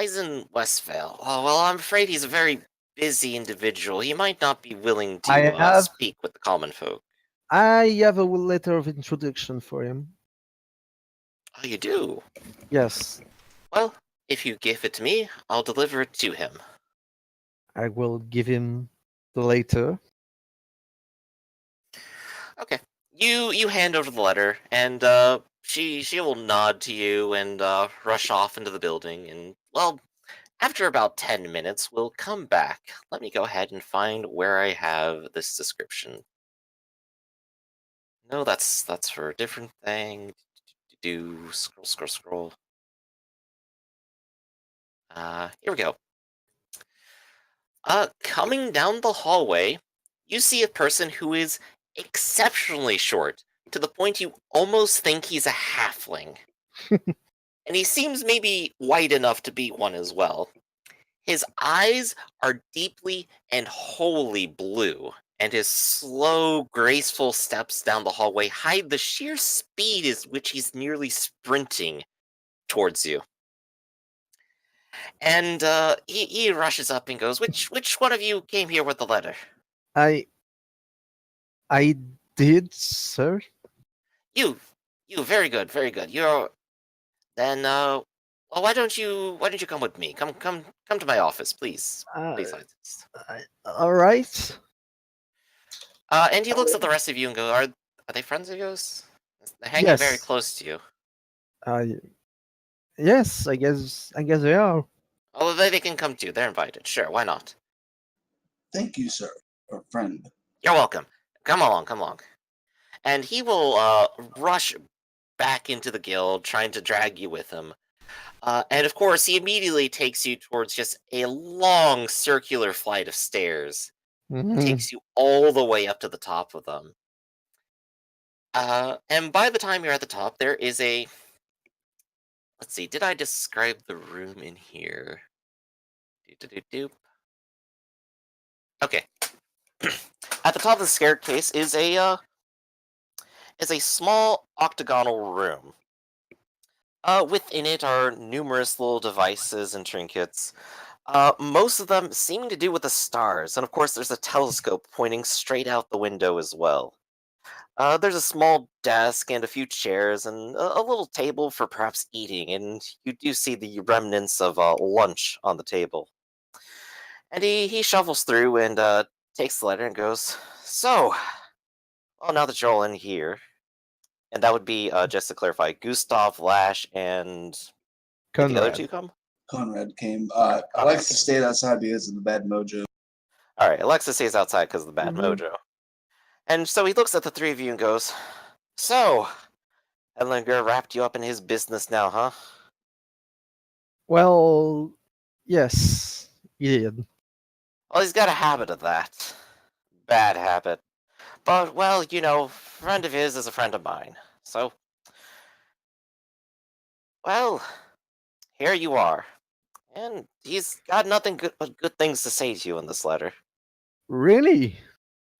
Eisen Westvale. Oh, well, I'm afraid he's a very busy individual. He might not be willing I to have speak with the common folk. I have a letter of introduction for him. Oh, you do? Yes, Well, if you give it to me, I'll deliver it to him. I will give him the letter. Okay. You hand over the letter, and she will nod to you and rush off into the building. And well, after about 10 minutes, we'll come back. Let me go ahead and find where I have this description. No, that's for a different thing. Do scroll. Here we go. Coming down the hallway, you see a person who is exceptionally short, to the point you almost think he's a halfling. And he seems maybe white enough to be one as well. His eyes are deeply and wholly blue, and his slow, graceful steps down the hallway hide the sheer speed at which he's nearly sprinting towards you. And he rushes up and goes, "Which one of you came here with the letter?" I I did, sir. You, you, very good, very good. You're then. Well, why don't you come with me? Come to my office, please, Uh, please. all right. And he looks at the rest of you and goes, "Are they friends of yours? They're hanging very Yes. close to you." I yes. I guess they are. Oh, they can come too. They're invited. Sure, why not? Thank you, sir, or friend. You're welcome. Come along, come along. And he will rush back into the guild, trying to drag you with him. And of course, he immediately takes you towards just a long circular flight of stairs. Mhm. Takes you all the way up to the top of them. And by the time you're at the top, there is a. Let's see, did I describe the room in here? Doop. Okay. At the top of the staircase is a small octagonal room. Within it are numerous little devices and trinkets. Most of them seeming to do with the stars, and of course, there's a telescope pointing straight out the window as well. There's a small desk and a few chairs and a little table for perhaps eating, and you do see the remnants of lunch on the table. And he shuffles through and takes the letter and goes, "So, well, now that you're all in here," and that would be, just to clarify, Gustav, Lash, and did the other Conrad. two come? Conrad came. Conrad Alexa came. stayed outside because of the bad mojo. All right, Alexa stays outside because of the bad Mhm. mojo. And so he looks at the three of you and goes, "So, Ellinger wrapped you up in his business now, huh?" Well, yes, he did. Well, he's got a habit of that. Bad habit. But, well, friend of his is a friend of mine. So, well, here you are. And he's got nothing good but good things to say to you in this letter. Really?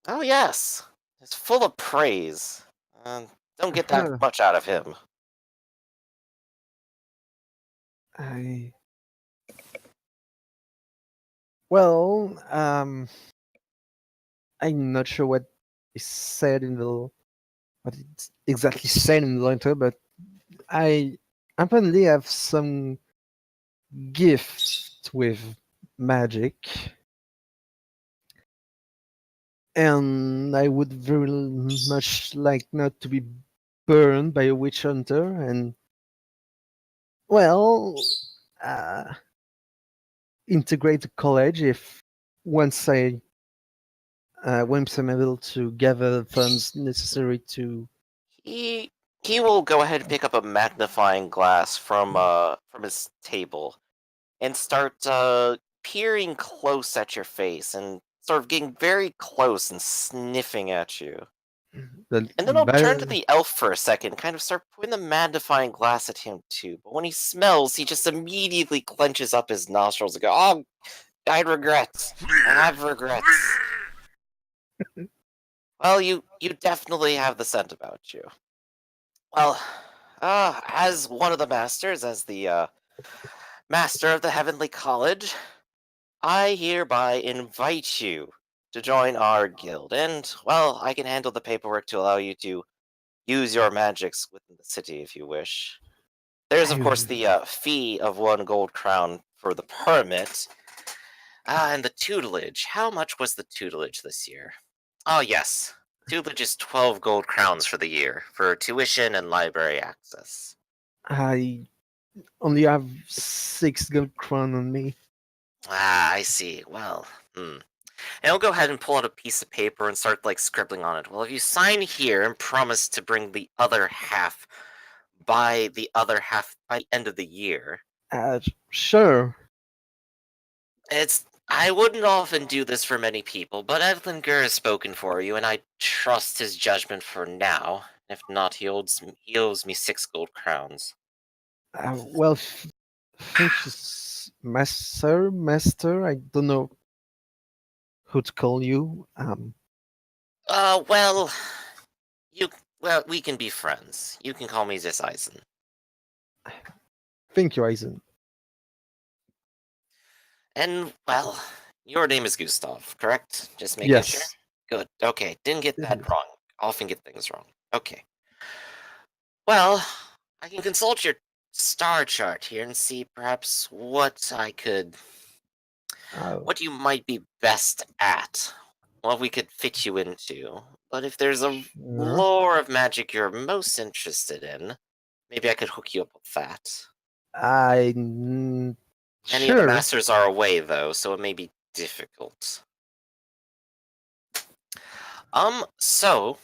Oh, yes. It's full of praise. Uh, don't get that Huh. much out of him. I well, I'm not sure what is said in the what it's exactly said in the letter, but I apparently have some gift with magic, and I would very much like not to be burned by a witch hunter. And well, uh, integrate the college if once I'm able to gather the funds necessary to. He he will go ahead and pick up a magnifying glass from his table and start peering close at your face and sort of getting very close and sniffing at you. The, And then I'll turn to the elf for a second, kind of start pointing the magnifying glass at him too. But when he smells, he just immediately clenches up his nostrils and go, "Oh, I regret. I have regrets." Well, you definitely have the scent about you. Well, as one of the masters, as the Master of the Heavenly College, I hereby invite you to join our guild, and, well, I can handle the paperwork to allow you to use your magics within the city if you wish. There's, of course, I, the fee of 1 gold crown for the permit. And the tutelage. How much was the tutelage this year? Oh, yes. Tutelage is 12 gold crowns for the year, for tuition and library access. I only have 6 gold crown on me. Ah, I see. Well, And he'll go ahead and pull out a piece of paper and start, like, scribbling on it. Well, if you sign here and promise to bring the other half by the end of the year, Uh, sure. I wouldn't often do this for many people, but Edlinger has spoken for you, and I trust his judgment for now. If not, he owes me 6 gold crowns. Well, thank you, master. I don't know who to call you. Well, you, we can be friends. You can call me this Eisen. Thank you, Eisen. And, well, your name is Gustav, correct? Just making sure? Yes, Good. Okay, didn't get it that is. wrong. Often get things wrong. Okay. Well, I can consult your star chart here and see perhaps Uh, what you might be best at, what we could fit you into. But if there's a sure. lore of magic you're most interested in, maybe I could hook you up with that. I Many of the sure. masters are away, though, so it may be difficult. So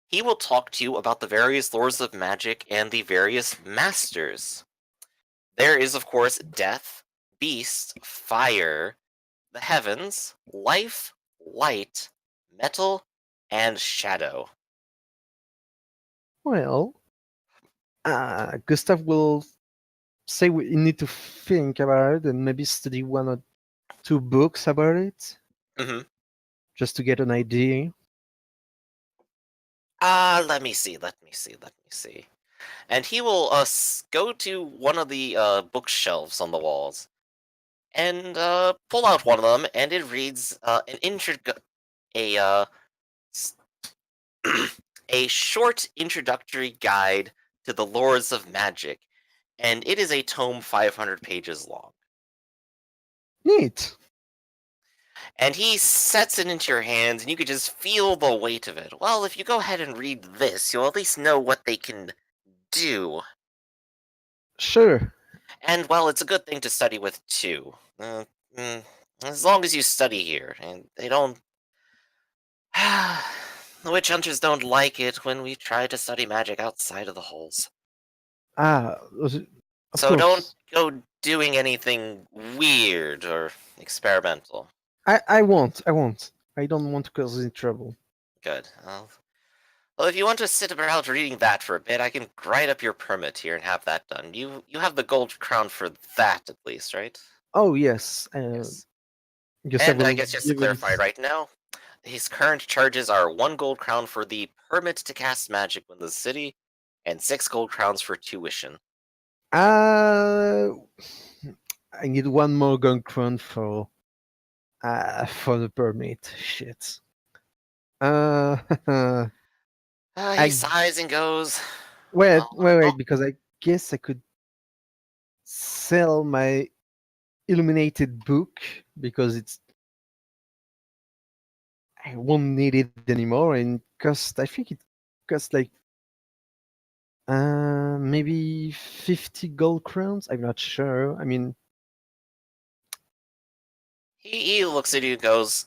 he will talk to you about the various lores of magic and the various masters. There is, of course, death, beast, fire, the heavens, life, light, metal, and shadow. Well, Gustav will say we need to think about it and maybe study 1 or 2 books about it hmm just to get an idea. let me see. And he will go to one of the bookshelves on the walls and pull out one of them, and it reads a s- a short introductory guide to the lores of magic, and it is a tome 500 pages long. Neat. And he sets it into your hands, and you could just feel the weight of it. Well, if you go ahead and read this, you'll at least know what they can do. Sure. And, well, it's a good thing to study with, too. Mm, as long as you study here, and they don't. The witch hunters don't like it when we try to study magic outside of the halls. Ah, of So don't course. go doing anything weird or experimental. I won't. I won't. I don't want to cause any trouble. Good. Well, if you want to sit around reading that for a bit, I can write up your permit here and have that done. You have the gold crown for that at least, right? Oh yes. Yes. Gustav And I will guess just to give it. clarify right now, his current charges are 1 gold crown for the permit to cast magic in the city, and 6 gold crowns for tuition. Uh, I need 1 more gun for the permit. Shit. Uh, He I sighs and goes, wait, "Well, wait, wait, because I guess I could sell my illuminated book because I won't need it anymore and I think it cost like maybe 50 gold crowns. I'm not sure. I mean, he looks at you and goes,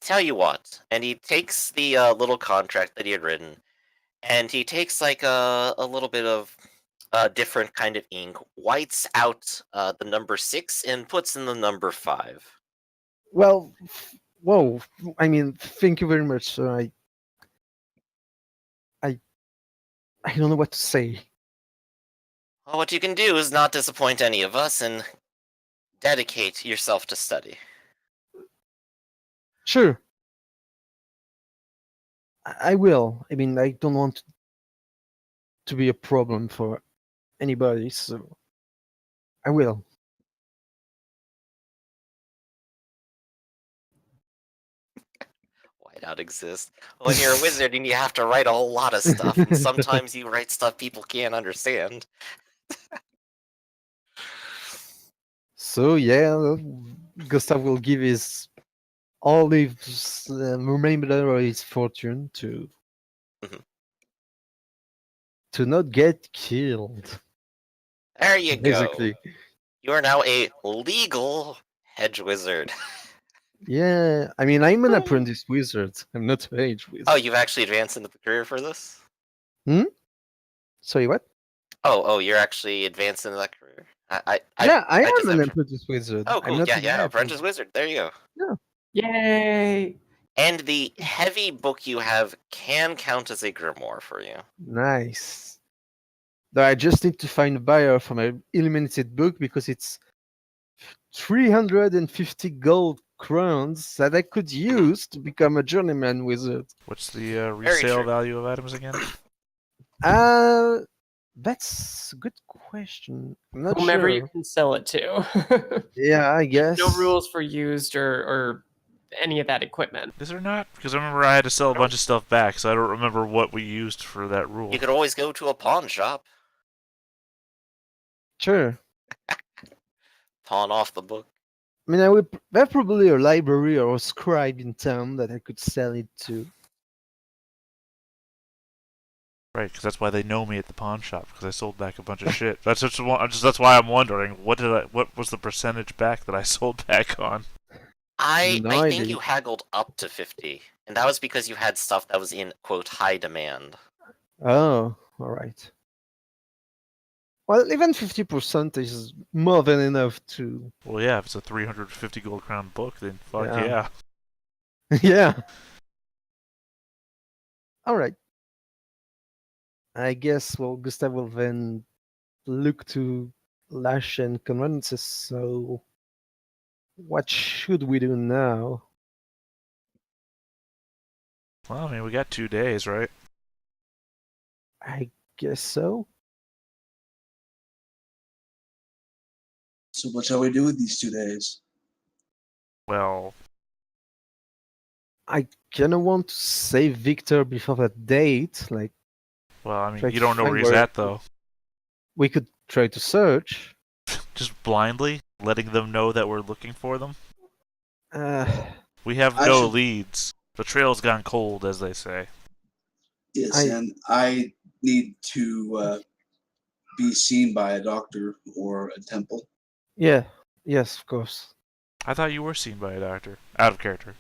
tell you what," and he takes the little contract that he had written, and he takes like a little bit of different kind of ink, whites out the number 6 and puts in the number 5. well, whoa. I mean, thank you very much, sir. I, I don't know what to say. Well, what you can do is not disappoint any of us and dedicate yourself to study. Sure, I will. I mean, I don't want to be a problem for anybody, so I will. might not exist. When you're a wizard and you have to write a whole lot of stuff, and sometimes you write stuff people can't understand. So yeah, Gustav will give his all his remainder of his fortune Mhm. to not get killed. There you Basically, go. You are now a legal hedge wizard. yeah. I mean, I'm an apprentice wizard. I'm not a mage wizard. Oh, you've actually advanced in the career for this? Sorry, what? Oh, you're actually advanced into that career. Yeah, I I just am an have. apprentice wizard. Oh, I'm cool. not Yeah, a yeah. mage Apprentice wizard. wizard. There you go. Yay! And the heavy book you have can count as a grimoire for you. Nice. Though I just need to find a buyer for my illuminated book because it's 350 gold crowns that I could use to become a journeyman wizard. What's the resale true. value of items again? That's a good question. I'm not Whomever sure. you can sell it to. Yeah, I guess. No rules for used or any of that equipment. Is there not? Because I remember I had to sell a bunch of stuff back, so I don't remember what we used for that rule. You could always go to a pawn shop, Sure. pawn off the book. I mean, I would have probably a library or a scribe in town that I could sell it to. Right, because that's why they know me at the pawn shop, because I sold back a bunch of shit. That's why I'm wondering what was the percentage back that I sold back on. I No think idea. you haggled up to 50, and that was because you had stuff that was in quote high demand. Oh, all right. Well, even 50% is more than enough to. Well, yeah, if it's a 350 gold crown book, then fuck Yeah. yeah. Yeah. All right. I guess, well, Gustav will then look to Lash and Convenances, so what should we do now? Well, I mean, we got 2 days, right? I guess so. So what shall we do with these 2 days? Well, I kinda want to save Victor before that date. Like, I mean, Try you to don't know where find he's where- at, though. we could try to search. Just blindly letting them know that we're looking for them. Uh, We have I no should- leads. The trail's gone cold, as they say. Yes, I- and I need to be seen by a doctor or a temple. yeah, yes, of course. I thought you were seen by a doctor. Out of character.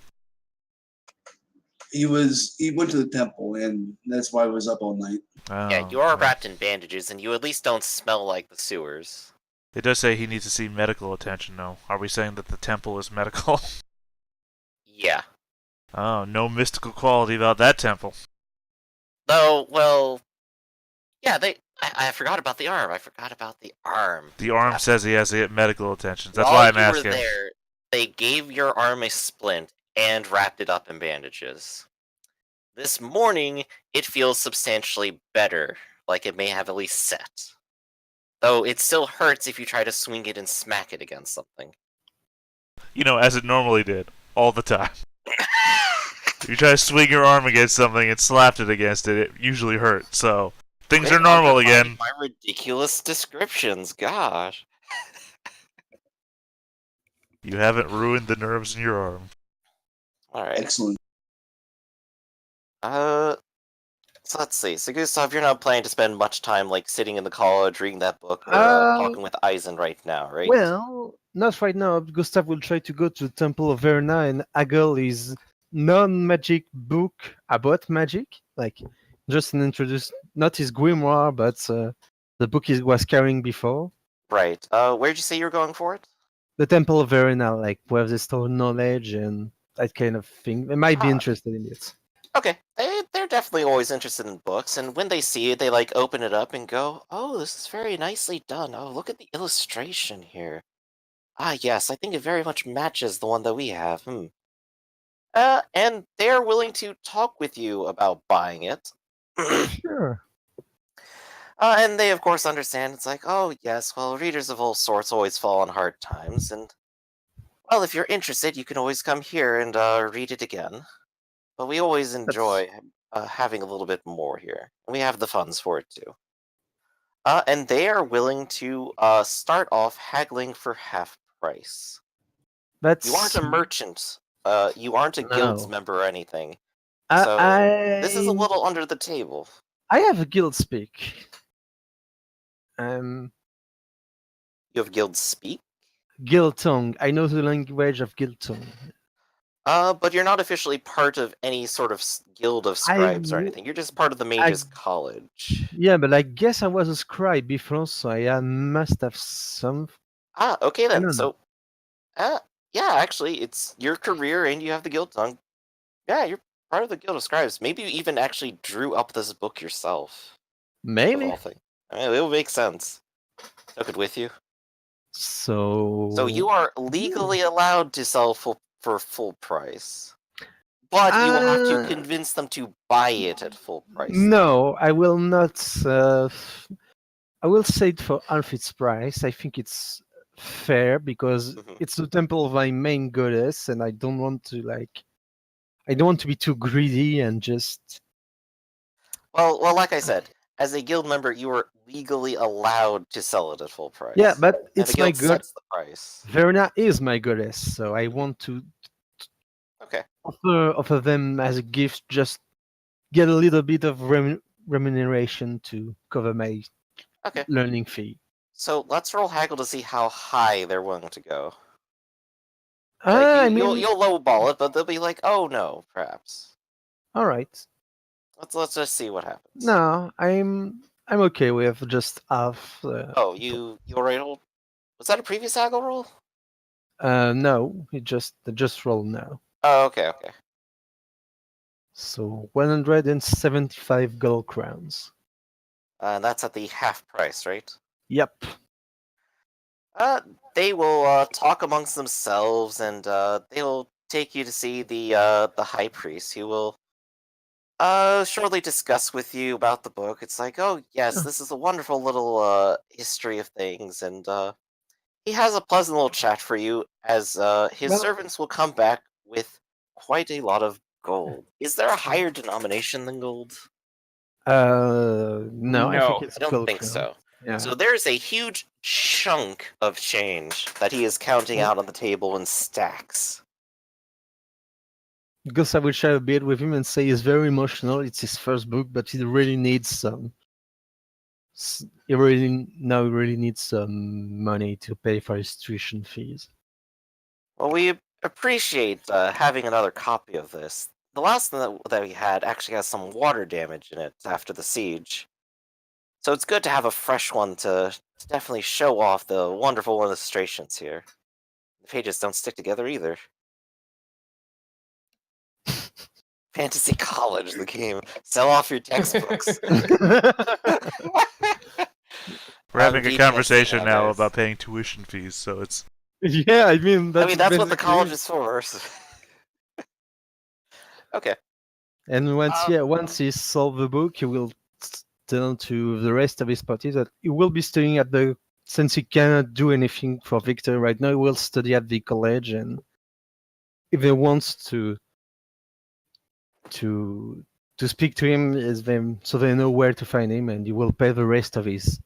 He went to the temple, and that's why I was up all night. Oh, Yeah, you are okay. wrapped in bandages, and you at least don't smell like the sewers. It does say he needs to see medical attention, though. Are we saying that the temple is medical? Yeah. Oh, no mystical quality about that temple. Though, well, yeah, I forgot about the arm. The arm says he has to get medical attention. That's While why I'm you asking. were there, they gave your arm a splint and wrapped it up in bandages. This morning, it feels substantially better, like it may have at least set. Though it still hurts if you try to swing it and smack it against something. You know, as it normally did. All the time. If you try to swing your arm against something and slapped it against it, it usually hurts. So, things are normal again. My ridiculous descriptions, gosh. You haven't ruined the nerves in your arm. Alright. Excellent. So let's see. So Gustav, you're not planning to spend much time like sitting in the college reading that book or talking with Eisen right now, right? Well, not right now. Gustav will try to go to the Temple of Verna and haggle his non-magic book about magic. Like, just an introduce, not his grimoire, but the book he was carrying before. Right. Where'd you say you were going for it? The Temple of Verna, like, where they store knowledge and that kind of thing. They might be Ah. interested in it. Okay. They're definitely always interested in books, and when they see it, they like open it up and go, "Oh, this is very nicely done. Oh, look at the illustration here. Ah, yes, I think it very much matches the one that we have. And they're willing to talk with you about buying it. Sure. And they, of course, understand. It's like, oh, yes, well, readers of all sorts always fall on hard times, and, well, if you're interested, you can always come here and read it again. but we always That's- enjoy having a little bit more here. We have the funds for it too. And they are willing to start off haggling for half price. That's You aren't a merchant. You aren't a guild's No. member or anything. I, So this is a I little under the table. I have a guild speak. You have guild speak, Guild tongue. I know the language of guild tongue. but you're not officially part of any sort of guild of scribes or w- anything. You're just part of the mages college. Yeah, but I guess I was a scribe before, so I must have some. Okay I then. don't know. So, yeah, actually, it's your career and you have the guild tongue. Yeah, you're part of the guild of scribes. Maybe you even actually drew up this book yourself. Of Maybe. all things. I mean, it would make sense. Took it with you. So. So you are legally allowed to sell for full price. But you will have to convince them to buy it at full price. No, I will not. I will say it for half its price. I think it's fair because Mhm. it's the temple of my main goddess, and I don't want to I don't want to be too greedy and just. Well, like I said, as a guild member, you are legally allowed to sell it at full price. Yeah, but And it's the my guild god. sets the price. Verna is my goddess, so I want to Okay. offer them as a gift. Just get a little bit of remuneration to cover my Okay. learning fee. So let's roll haggle to see how high they're willing to go. I mean, you'll lowball it, but they'll be like, "Oh no, perhaps." all right. Let's just see what happens. No, I'm okay with just half. Oh, you already rolled? Was that a previous haggle roll? No, it just roll now. Oh, okay. So 175 gold crowns. That's at the half price, right? Yep. They will talk amongst themselves, and they will take you to see the high priest, who will shortly discuss with you about the book. It's like, oh yes, this is a wonderful little history of things, and he has a pleasant little chat for you as his Well- servants will come back with quite a lot of gold. Is there a higher denomination than gold? No, I think No, it's I don't gold think crown. so. Yeah. So there's a huge chunk of change that he is counting out on the table in stacks. Because I will share a bit with him and say he's very emotional. It's his first book, but he really needs some. He really needs some money to pay for his tuition fees. Well, we appreciate having another copy of this. The last one that we had actually has some water damage in it after the siege. So it's good to have a fresh one to definitely show off the wonderful illustrations here. The pages don't stick together either. Fantasy College, the game. Sell off your textbooks. We're having a DPS conversation now nowadays. about paying tuition fees, so it's Yeah, I mean that's that's what the basically college it. is for. Okay. And once he solved the book, he will tell to the rest of his party that he will be studying at the. Since he cannot do anything for Victor right now, he will study at the college, and if he wants to speak to him, is them so they know where to find him, and he will pay the rest of his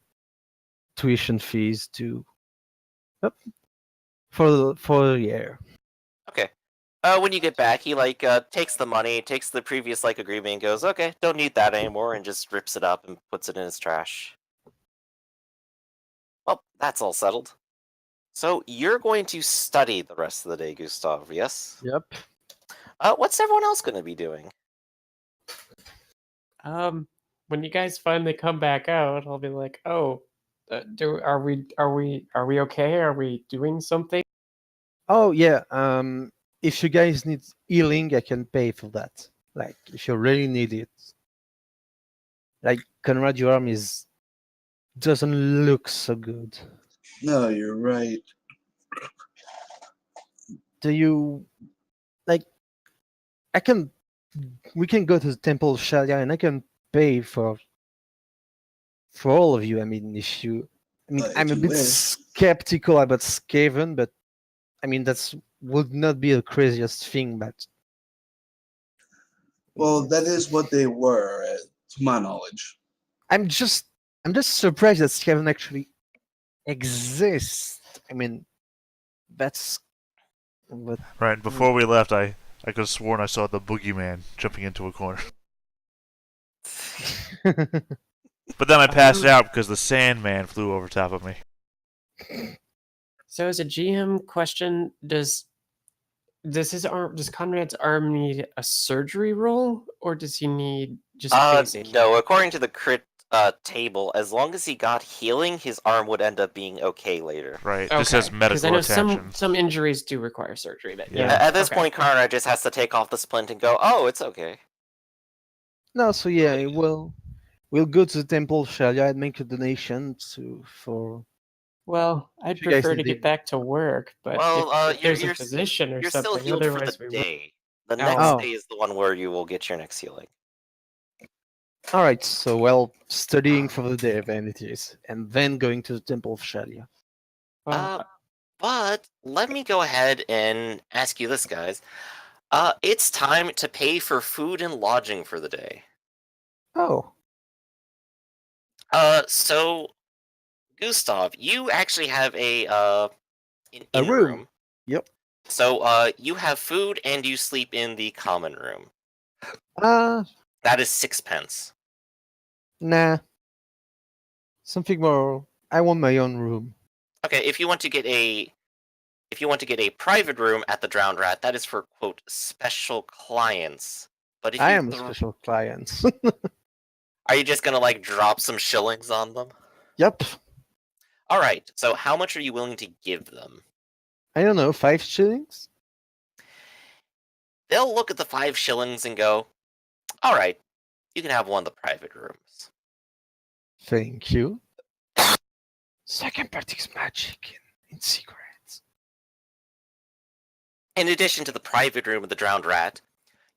tuition fees to for the year. Okay. When you get back, he takes the money, takes the previous agreement, and goes, "Okay, don't need that anymore," and just rips it up and puts it in his trash. Well, that's all settled. So you're going to study the rest of the day, Gustav, yes? Yep. What's everyone else going to be doing? When you guys finally come back out, I'll be like, "Oh, are we okay? Are we doing something?" Oh yeah. If you guys need healing, I can pay for that. Like if you really need it. Like Conrad, your arm doesn't look so good. No, you're right. Do you like? We can go to the Temple of Shalia, and I can pay for all of you. I mean, If I'm a you bit wish. skeptical about Skaven, but I mean would not be the craziest thing. But Well, that is what they were, to my knowledge. I'm just surprised that Skaven actually exist. I mean, that's what. Right, before we left, I could have sworn I saw the boogeyman jumping into a corner. But then I passed out because the Sandman flew over top of me. So as a GM question, does Conrad's arm need a surgery roll, or does he need just basic? No, according to the crit table, as long as he got healing, his arm would end up being okay later. Right, this has Because I medical know attention. some injuries do require surgery, but Yeah. yeah. At this okay. point, Conrad just has to take off the splint and go, "Oh, it's okay." No, so yeah, we'll go to the temple of Shalia and make a donation for. Well, I'd You guys prefer to need get it. back to work, but Well, if there's you're a physician or You're still something, healed for the otherwise we will. day. The Oh. next Oh. day is the one where you will get your next healing. All right, so well, studying for the day then it is, and then going to the temple of Shalia. Well, But let me go ahead and ask you this, guys. It's time to pay for food and lodging for the day. Oh, So Gustav, you actually have an A inn room. room. Yep. So you have food and you sleep in the common room. That is 6 pence. Nah. Something more. I want my own room. Okay, if you want to get a private room at the Drowned Rat, that is for quote special clients. But if I you am a special client. are you just gonna like drop some shillings on them? Yep. All right. So how much are you willing to give them? I don't know, 5 shillings? They'll look at the 5 shillings and go, "All right, you can have one of the private rooms." Thank you. So I can practice magic in secret. In addition to the private room of the Drowned Rat,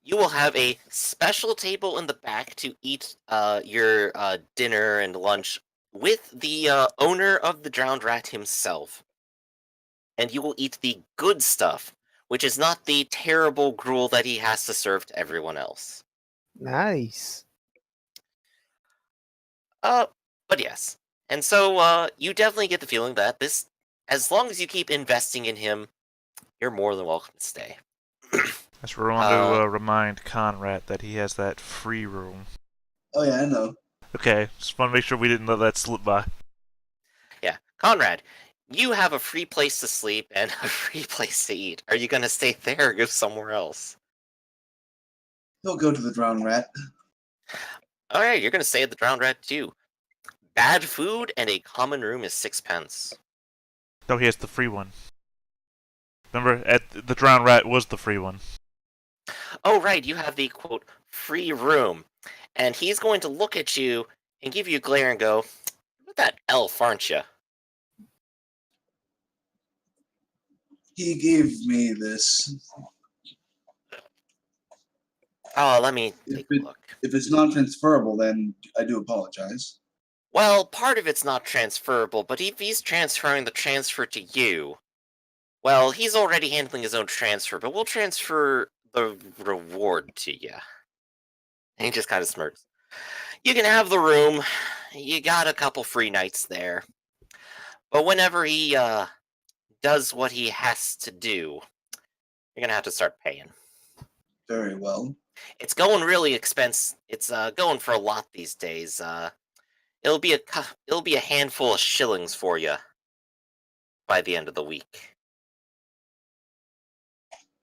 you will have a special table in the back to eat your dinner and lunch with the owner of the Drowned Rat himself. And you will eat the good stuff, which is not the terrible gruel that he has to serve to everyone else. Nice. But yes. And so you definitely get the feeling that this, as long as you keep investing in him, you're more than welcome to stay. Just want to remind Conrad that he has that free room. Oh yeah, I know. Okay, just want to make sure we didn't let that slip by. Yeah. Conrad, you have a free place to sleep and a free place to eat. Are you going to stay there or go somewhere else? He'll go to the Drowned Rat. Alright, you're going to stay at the Drowned Rat too. Bad food and a common room is 6 pence. No, he has the free one. Remember, at the Drowned Rat was the free one. Oh, right, you have the, quote, free room. And he's going to look at you and give you a glare and go, "You're that elf, aren't you?" He gave me this. Oh, let me take a look. If it's not transferable, then I do apologize. Well, part of it's not transferable, but if he's transferring the transfer to you, well, he's already handling his own transfer, but we'll transfer the reward to you. And he just kind of smirks. You can have the room. You got a couple free nights there. But whenever he does what he has to do, you're gonna have to start paying. Very well. It's going really expensive. It's going for a lot these days. It'll be a handful of shillings for you by the end of the week.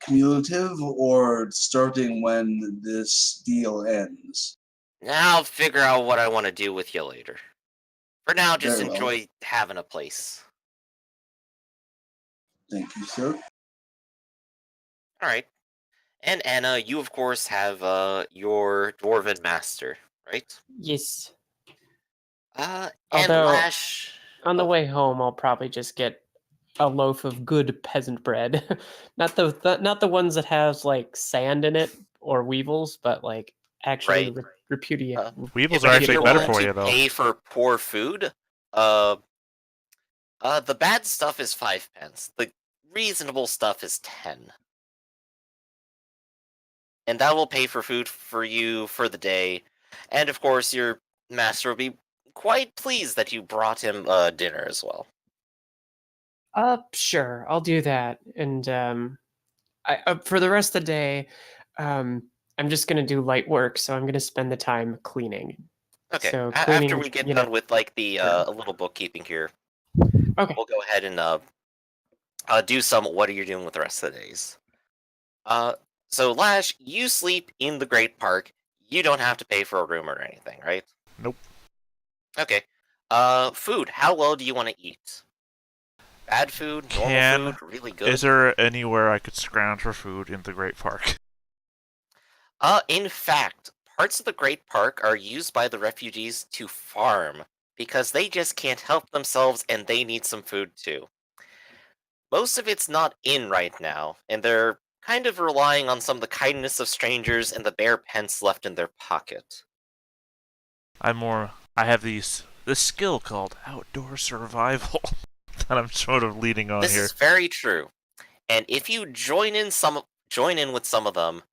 Cumulative or starting when this deal ends? Now I'll figure out what I want to do with you later. For now, just Very well. enjoy having a place. Thank you, sir. Alright. And Anna, you of course have your Dwarven Master, right? Yes. And Although- Lash... On the way home, I'll probably just get a loaf of good peasant bread, not the ones that has like sand in it or weevils, but like actually Right. repudiate. Weevils Yeah, are but if actually you're better willing for to you, though. pay for poor food, the bad stuff is 5 pence. The reasonable stuff is 10. and that will pay for food for you for the day. And of course, your master will be quite pleased that you brought him dinner as well. Sure, I'll do that. And for the rest of the day, um, I'm just gonna do light work, so I'm gonna spend the time cleaning. Okay. So After cleaning, we get you know, done with like the sure. a little bookkeeping here, Okay. we'll go ahead and do some. What are you doing with the rest of the days? Uh, so Lash, you sleep in the Great Park. You don't have to pay for a room or anything, right? Nope. Okay. Food. How well do you want to eat? Bad food, normal food, really good. Is there anywhere I could scrounge for food in the Great Park? In fact, parts of the Great Park are used by the refugees to farm because they just can't help themselves and they need some food too. Most of it's not in right now, and they're kind of relying on some of the kindness of strangers and the bare pence left in their pocket. I have this skill called outdoor survival that I'm sort of leading on This here. is very true. And if you join in with some of them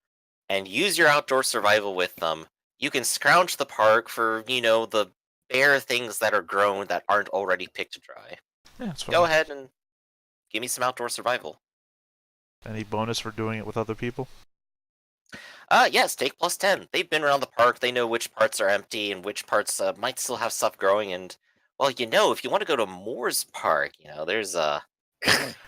and use your outdoor survival with them, you can scrounge the park for, the bare things that are grown that aren't already picked dry. Yeah, it's fine. Go ahead and give me some outdoor survival. Any bonus for doing it with other people? Yes, take +10. They've been around the park, they know which parts are empty and which parts might still have stuff growing, and, well, if you want to go to Moore's Park, there's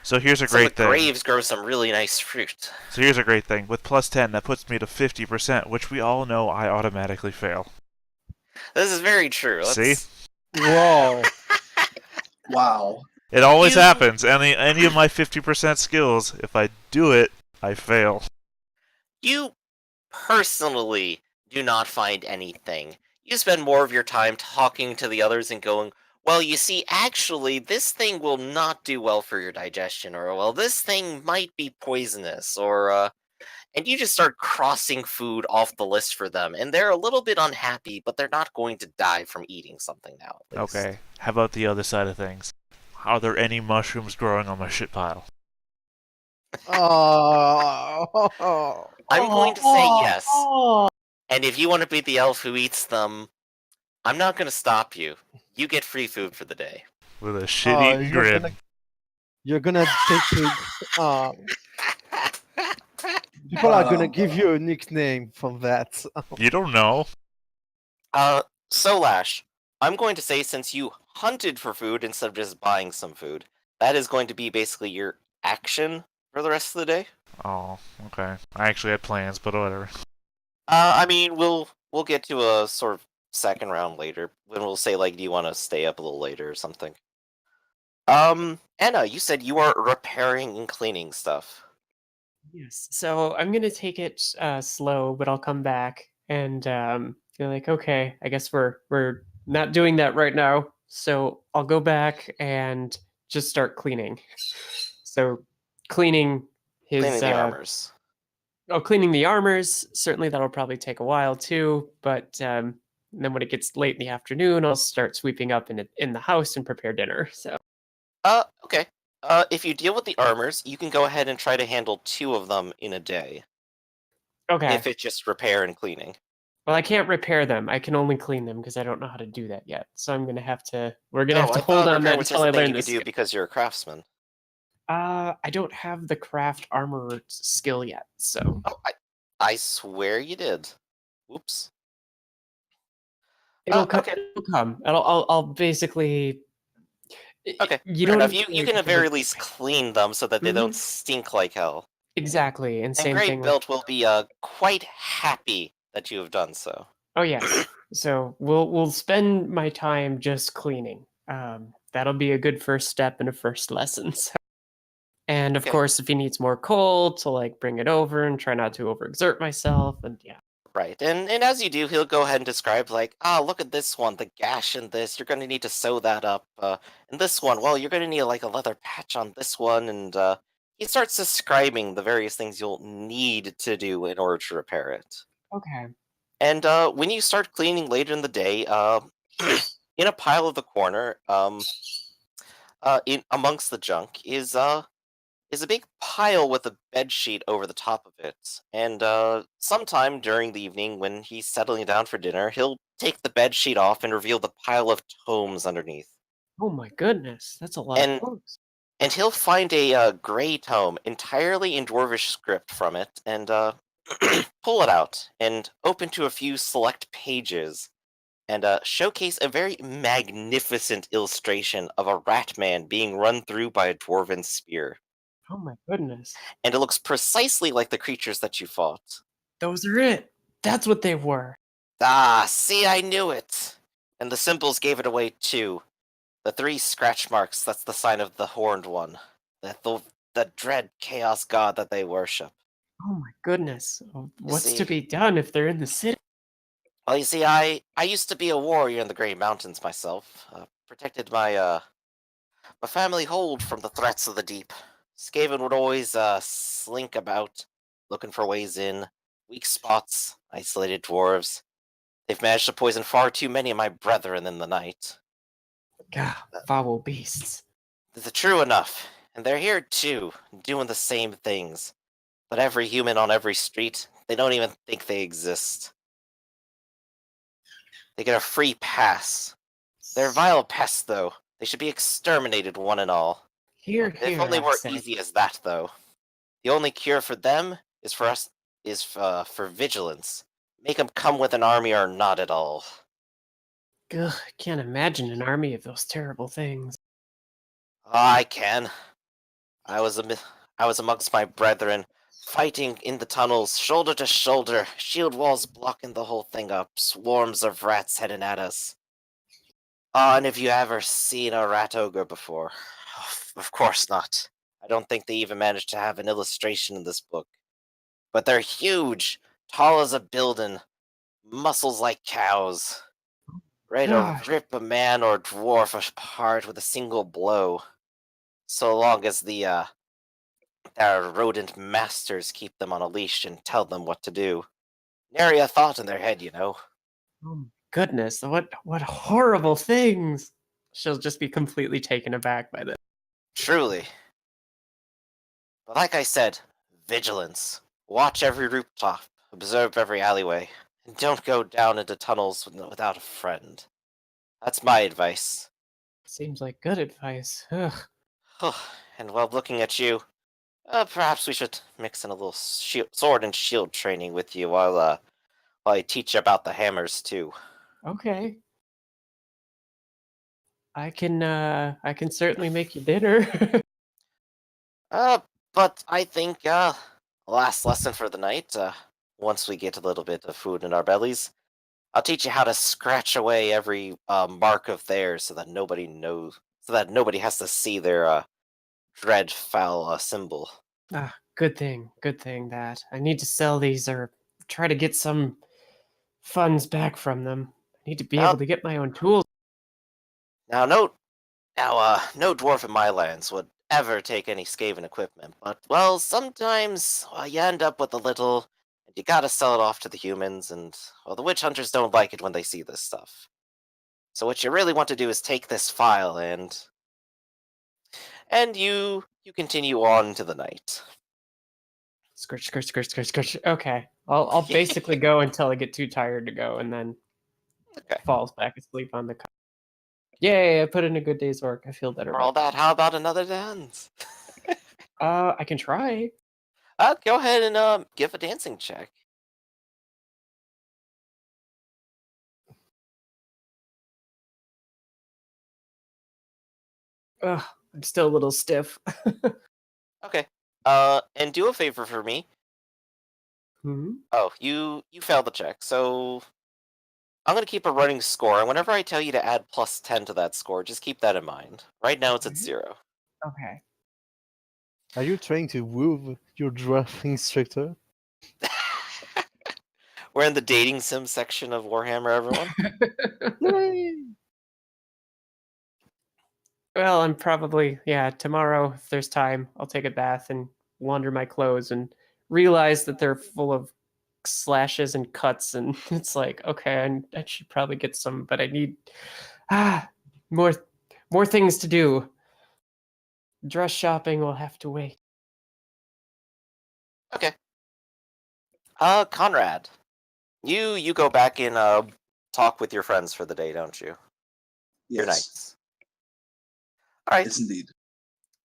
So here's a some great of the thing. graves grow some really nice fruit. So here's a great thing. With +10, that puts me to 50%, which we all know I automatically fail. This is very true. See? Whoa. Wow. It always You- happens. Any of my 50% skills, if I do it, I fail. You personally do not find anything. You spend more of your time talking to the others and going, well, you see, actually, this thing will not do well for your digestion, or, well, this thing might be poisonous, or, and you just start crossing food off the list for them, and they're a little bit unhappy, but they're not going to die from eating something now, at least. Okay, how about the other side of things? Are there any mushrooms growing on my shit pile? Oh. I'm going to say yes. And if you want to be the elf who eats them, I'm not going to stop you. You get free food for the day. With a shitty grin. You're gonna take it. People are gonna give you a nickname from that. You don't know. So Lash, I'm going to say since you hunted for food instead of just buying some food, that is going to be basically your action for the rest of the day. Oh, okay. I actually had plans, but whatever. I mean, we'll get to a sort of second round later when we'll say like, do you want to stay up a little later or something? Anna, you said you are repairing and cleaning stuff. Yes. So I'm gonna take it slow, but I'll come back and feel like, okay, I guess we're not doing that right now. So I'll go back and just start cleaning. So cleaning his Cleaning the armors. cleaning the armors. Certainly that'll probably take a while too. But then when it gets late in the afternoon, I'll start sweeping up in the house and prepare dinner. So Okay. If you deal with the armors, you can go ahead and try to handle 2 of them in a day. okay. If it's just repair and cleaning. Well, I can't repair them. I can only clean them because I don't know how to do that yet. So I'm gonna have to. We're gonna have to I hold thought on repair that was until just I a thing learn you could this. do because you're a craftsman. I don't have the craft armor skill yet, so Oh, I swear you did. Oops. it'll come. Okay. It'll come. I'll basically. Okay. You Fair don't. enough. You can at very least clean them so that they don't Mhm. stink like hell. Exactly, and And same Great thing. Belt will be quite happy that you have done so. Oh yes. So we'll spend my time just cleaning. That'll be a good first step and a first lesson. So. And of Okay. course, if he needs more coal, to like bring it over and try not to overexert myself, and yeah. Right, and as you do, he'll go ahead and describe like, look at this one, the gash in this. You're going to need to sew that up. And this one, well, you're going to need like a leather patch on this one, and he starts describing the various things you'll need to do in order to repair it. Okay. And when you start cleaning later in the day, in a pile of the corner, in amongst the junk is is a big pile with a bed sheet over the top of it. And sometime during the evening, when he's settling down for dinner, he'll take the bed sheet off and reveal the pile of tomes underneath. Oh my goodness, that's a lot of And books. and he'll find a gray tome entirely in Dwarvish script from it, and pull it out and open to a few select pages, and showcase a very magnificent illustration of a rat man being run through by a dwarven spear. Oh my goodness. And it looks precisely like the creatures that you fought. Those are it. That's what they were. Ah, see, I knew it! And the symbols gave it away too. The 3 scratch marks, that's the sign of the Horned One. The dread chaos god that they worship. Oh my goodness. What's to see- be done if they're in the city? Well, you see, I used to be a warrior in the Grey Mountains myself. Protected my family hold from the threats of the deep. Skaven would always slink about, looking for ways in, weak spots, isolated dwarves. They've managed to poison far too many of my brethren in the night. God, foul beasts. It's true enough, and they're here too, doing the same things. But every human on every street, they don't even think they exist. They get a free pass. They're vile pests, though. They should be exterminated, one and all. Here, If only I were say. easy as that, though. The only cure for them is for vigilance. Make them come with an army or not at all. Ugh, can't imagine an army of those terrible things. I can. I was amongst my brethren, fighting in the tunnels, shoulder to shoulder, shield walls blocking the whole thing up, swarms of rats heading at us. And have you ever seen a rat ogre before? Of course not. I don't think they even managed to have an illustration in this book. But they're huge, tall as a building, muscles like cows, ready to Gosh. rip a man or dwarf apart with a single blow. So long as their rodent masters keep them on a leash and tell them what to do. Nary a thought in their head, you know. Oh my goodness, what horrible things. She'll just be completely taken aback by this. Truly. But like I said, vigilance. Watch every rooftop, observe every alleyway, and don't go down into tunnels without a friend. That's my advice. Seems like good advice. Ugh. And while looking at you, perhaps we should mix in a little sword and shield training with you while I teach you about the hammers too. Okay. I can certainly make you dinner. But I think last lesson for the night, once we get a little bit of food in our bellies, I'll teach you how to scratch away every mark of theirs so that nobody knows, so that nobody has to see their dread foul symbol. Good thing that I need to sell these or try to get some funds back from them. I need to be Now, able to get my own tools. now, no, no dwarf in my lands would ever take any Skaven equipment, but well, sometimes you end up with a little, and you gotta sell it off to the humans, and well, the witch hunters don't like it when they see this stuff. So what you really want to do is take this file and you continue on to the night. Squish. Okay. I'll basically go until I get too tired to go and then Okay. falls back asleep on the couch. Yay, I put in a good day's work. I feel better For all about that, how about another dance? I can try. Go ahead and give a dancing check. Ugh, I'm still a little stiff. Okay. And do a favor for me. Hmm? Oh, you failed the check, so I'm gonna keep a running score, and whenever I tell you to add +10 to that score, just keep that in mind. Right now it's at 0. Okay. Are you trying to woo your dwarf instructor? We're in the dating sim section of Warhammer, everyone. Yay! Well, I'm probably, tomorrow, if there's time, I'll take a bath and launder my clothes and realize that they're full of slashes and cuts. And it's like, okay, I should probably get some, but I need more things to do. Dress shopping will have to wait. Okay. Conrad, you go back and talk with your friends for the day, don't you? Your Yes, knights. All right. yes, indeed.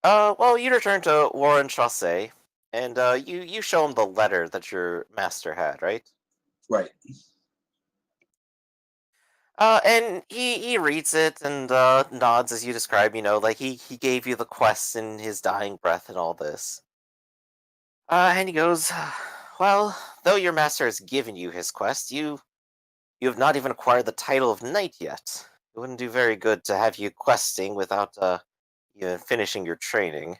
Well, you return to Warren Chaussee, and you show him the letter that your master had, right? Right. And he reads it and nods as you describe. Like he gave you the quest in his dying breath and all this. And he goes, well, though your master has given you his quest, you have not even acquired the title of knight yet. It wouldn't do very good to have you questing without even finishing your training.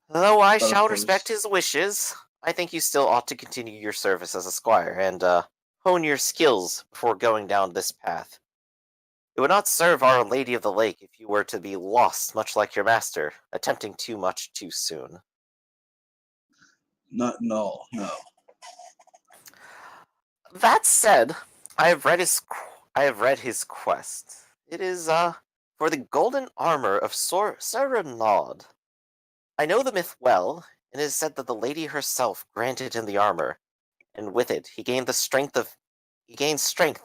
Though I But of shall course, respect his wishes, I think you still ought to continue your service as a squire and hone your skills before going down this path. It would not serve Our Lady of the Lake if you were to be lost, much like your master, attempting too much too soon. not no, no. That said, I have read his quest. It is for the golden armor of Sir Renaud. I know the myth well, and it is said that the lady herself granted him the armor, and with it he gained strength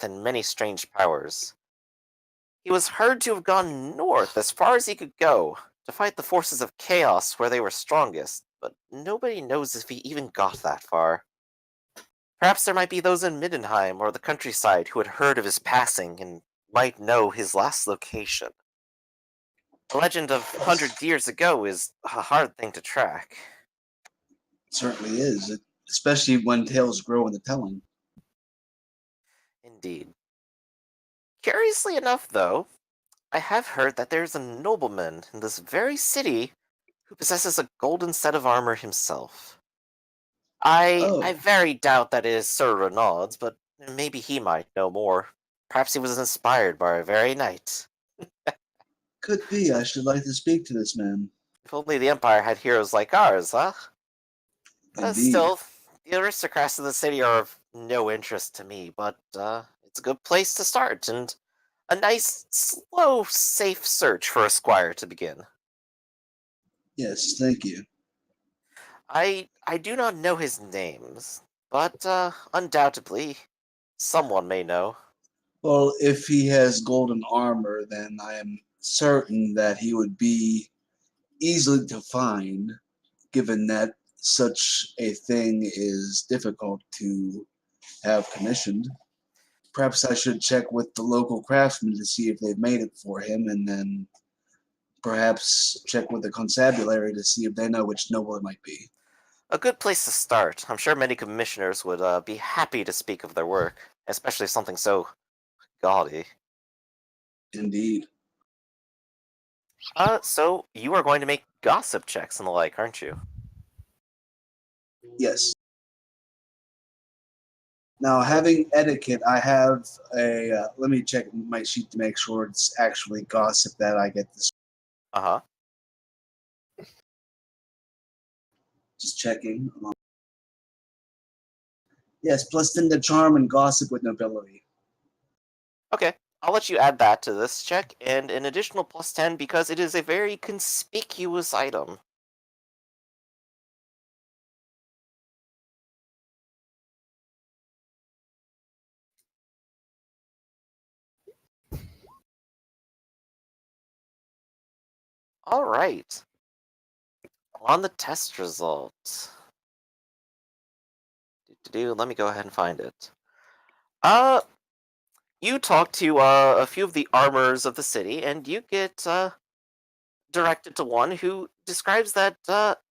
and many strange powers. He was heard to have gone north as far as he could go, to fight the forces of chaos where they were strongest, but nobody knows if he even got that far. Perhaps there might be those in Middenheim or the countryside who had heard of his passing and might know his last location. The legend of 100 years ago is a hard thing to track. It certainly is. Especially when tales grow in the telling. Indeed. Curiously enough, though, I have heard that there is a nobleman in this very city who possesses a golden set of armor himself. I Oh, very doubt that it is Sir Renaud's, but maybe he might know more. Perhaps he was inspired by our very knight. could be. I should like to speak to this man. If only the Empire had heroes like ours, huh? Indeed. Still, the aristocrats of the city are of no interest to me, but it's a good place to start, and a nice, slow, safe search for a squire to begin. Yes, thank you. I do not know his names, but undoubtedly, someone may know. Well, if he has golden armor, then I am certain that he would be easily to find, given that such a thing is difficult to have commissioned. Perhaps I should check with the local craftsmen to see if they've made it for him, and then perhaps check with the constabulary to see if they know which noble it might be. A good place to start. I'm sure many commissioners would be happy to speak of their work, especially something so gaudy. Indeed. So you are going to make gossip checks and the like, aren't you? Yes. Now, having etiquette, I have a. Let me check my sheet to make sure it's actually gossip that I get this. Uh-huh. Just checking. Yes, plus 10 to charm and gossip with nobility. Okay, I'll let you add that to this check, and an additional plus 10 because it is a very conspicuous item. Alright. On the test result. Let me go ahead and find it. Uh, you talk to a few of the armorers of the city, and you get directed to one who describes that,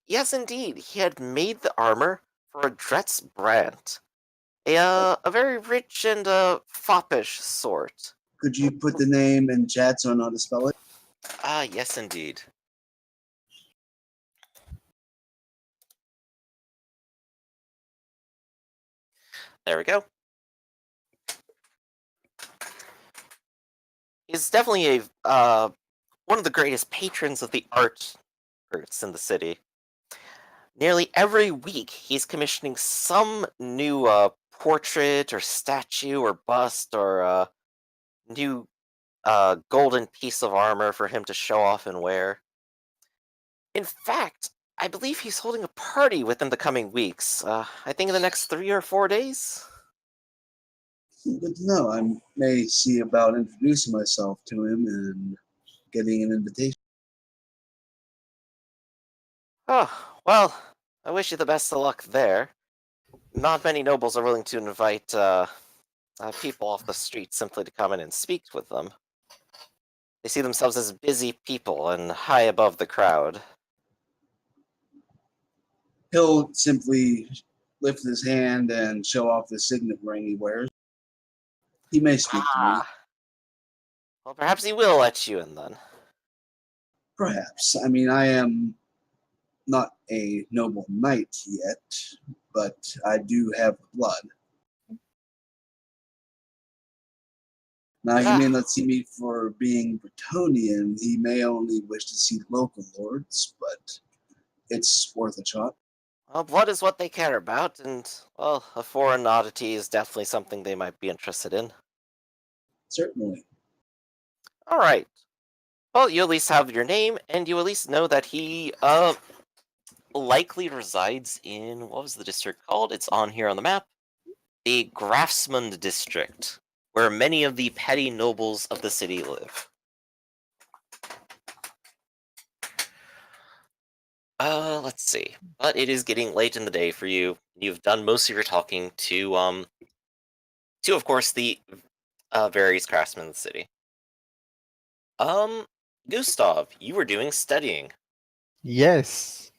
yes, indeed, he had made the armor for a Dretz Brandt, a very rich and foppish sort. Could you put the name in chat so I know how to spell it? Ah, yes, indeed. There we go. He's definitely one of the greatest patrons of the arts in the city. Nearly every week, he's commissioning some new portrait or statue or bust or new golden piece of armor for him to show off and wear. In fact, I believe he's holding a party within the coming weeks. I think in the next 3 or 4 days. Good to know. I may see about introducing myself to him and getting an invitation. Oh, well, I wish you the best of luck there. Not many nobles are willing to invite people off the street simply to come in and speak with them. They see themselves as busy people and high above the crowd. He'll simply lift his hand and show off the signet ring he wears. He may speak to me. Ah, well, perhaps he will let you in then. Perhaps. I mean, I am not a noble knight yet, but I do have blood. Now, he may Ah, not see me for being Bretonian. He may only wish to see local lords, but it's worth a shot. well, blood is what they care about, and, well, a foreign oddity is definitely something they might be interested in. Certainly. Alright. Well, you at least have your name, and you at least know that he, likely resides in, what was the district called? It's on here on the map. The Grafsmund district, where many of the petty nobles of the city live. Let's see. But it is getting late in the day for you. You've done most of your talking to of course the various craftsmen in the city. Um, Gustav, you were doing studying. Yes.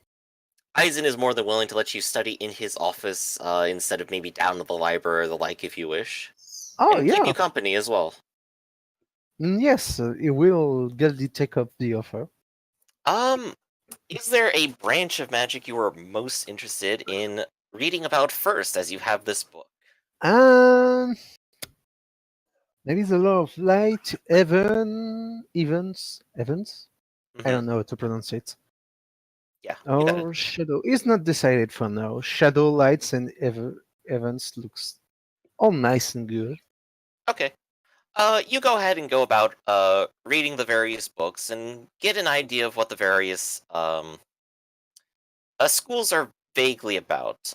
Eisen is more than willing to let you study in his office instead of maybe down at the library or the like if you wish, Oh, and keep yeah. you company as well. Yes, it will gladly take up the offer. Um, is there a branch of magic you are most interested in reading about first, as you have this book? Um, there is a lot of light, events. I Hmm. don't know how to pronounce it. Yeah, you got it. Or shadow. It's not decided for now. Shadow lights and events looks all nice and good. Okay. You go ahead and go about reading the various books and get an idea of what the various schools are vaguely about.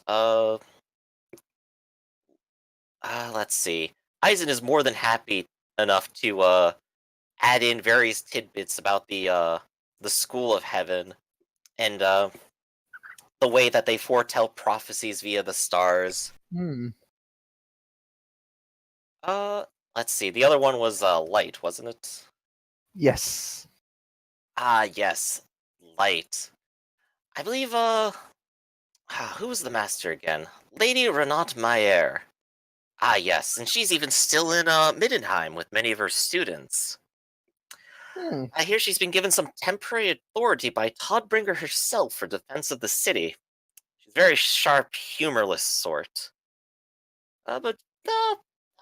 Let's see. Eisen is more than happy enough to add in various tidbits about the school of heaven and the way that they foretell prophecies via the stars. Hmm. Uh, let's see. The other one was light, wasn't it? Yes. Ah, yes, light. I believe who was the master again? Lady Renate Mayer. Ah, yes, and she's even still in Middenheim with many of her students. Hmm. I hear she's been given some temporary authority by Todbringer herself for defense of the city. She's a very sharp, humorless sort. But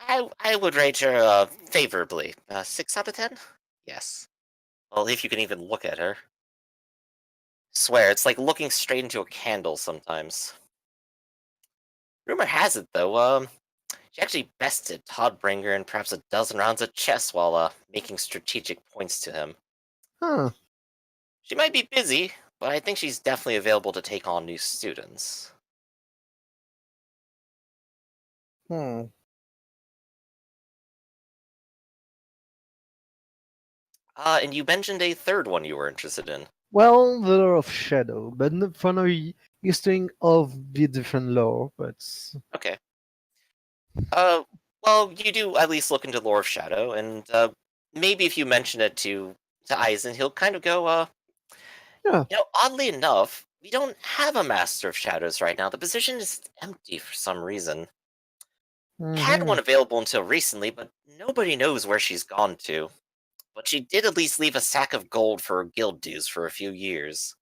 I would rate her favorably. 6 out of 10? Yes. Well, if you can even look at her. Swear, it's like looking straight into a candle sometimes. Rumor has it, though, she actually bested Todbringer in perhaps a dozen rounds of chess while making strategic points to him. Huh. She might be busy, but I think she's definitely available to take on new students. Hmm. And you mentioned a third one you were interested in. Well, the lore of shadow, but for now, you're doing all the different lore, but Okay. Uh, well, you do at least look into Lore of Shadow, and maybe if you mention it to Eisen, he'll kind of go, yeah. oddly enough, we don't have a Master of Shadows right now. The position is empty for some reason. We had Hmm. one available until recently, but nobody knows where she's gone to. But she did at least leave a sack of gold for guild dues for a few years.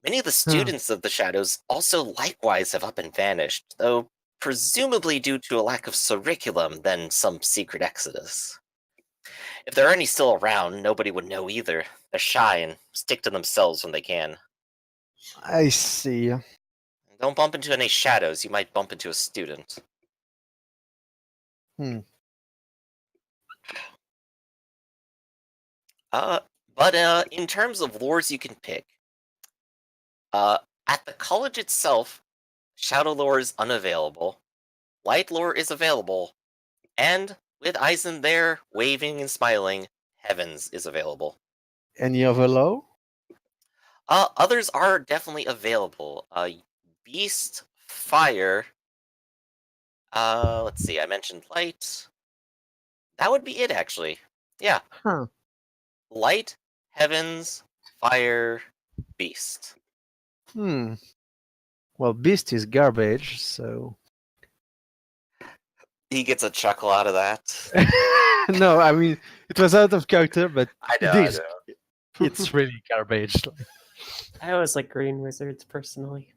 Many of the Huh. students of the Shadows also likewise have up and vanished, though presumably due to a lack of curriculum than some secret exodus. If there are any still around, nobody would know either. They're shy and stick to themselves when they can. I see. Don't bump into any shadows, you might bump into a student. Hmm. Uh, but in terms of lores you can pick, At the college itself, Shadow Lore is unavailable. Light Lore is available. And with Eisen there, waving and smiling, Heavens is available. Any other law? Others are definitely available. Beast, Fire. Let's see. I mentioned Light. That would be it, actually. Yeah, Huh. Light, Heavens, Fire, Beast. Hmm. Well, Beast is garbage, so. He gets a chuckle out of that. No, I mean it was out of character, but I know. it I is. know. It's really garbage. I always like green wizards personally.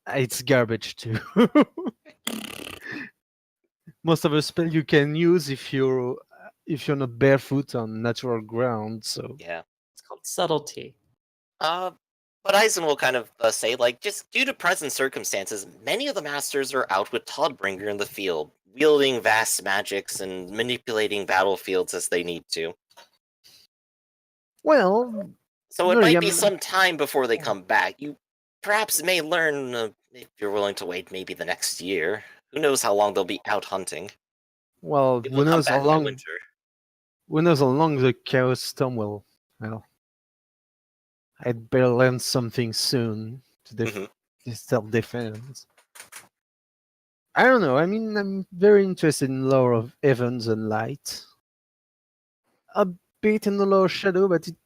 It's garbage too. Most of the spell you can use if you're not barefoot on natural ground. So Yeah. It's called subtlety. But Eisen will kind of say, like, just due to present circumstances, many of the masters are out with Toddbringer in the field, wielding vast magics and manipulating battlefields as they need to. well, So it no, might yeah, be some time before they come back. You perhaps may learn, if you're willing to wait maybe the next year. Who knows how long they'll be out hunting. well, Maybe who they'll come knows how back by long? winter. Who knows how long the Chaos Storm will? Well, I'd better learn something soon to Mhm. self-defense. I don't know. I mean, I'm very interested in lore of Evans and Light. A bit in the lore of Shadow, but it